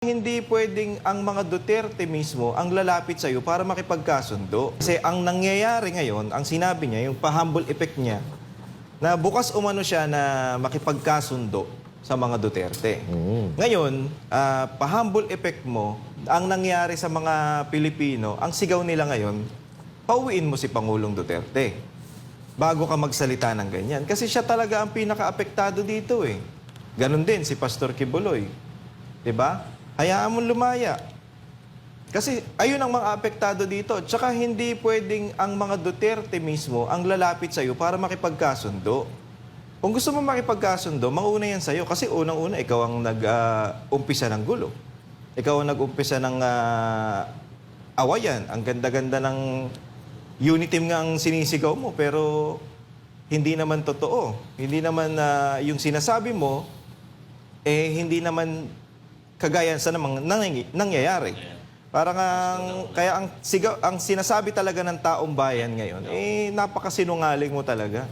Hindi pwedeng ang mga Duterte mismo ang lalapit sa iyo para makipagkasundo. Kasi ang nangyayari ngayon, ang sinabi niya, yung pa-humble effect niya, na bukas umano siya na makipagkasundo sa mga Duterte. Ngayon, pa-humble effect mo, ang nangyari sa mga Pilipino, ang sigaw nila ngayon, pauwiin mo si Pangulong Duterte bago ka magsalita ng ganyan. Kasi siya talaga ang pinaka-apektado dito eh. Ganon din si Pastor Kibuloy. 'Di ba? Hayaan mo lumaya. Kasi ayun ang mga apektado dito. Tsaka hindi pwedeng ang mga Duterte mismo ang lalapit sa iyo para makipagkasundo. Kung gusto mo makipagkasundo, mauna yan sa iyo. Kasi unang-una, ikaw ang nag-umpisa ng gulo. Ikaw ang nag-umpisa ng awayan. Ang ganda-ganda ng unity nga ang sinisigaw mo. Pero hindi naman totoo. Hindi naman yung sinasabi mo, hindi naman kagaya sa namang nangyayari. Parang kaya ang sinasabi talaga ng taong bayan ngayon, napakasinungaling mo talaga.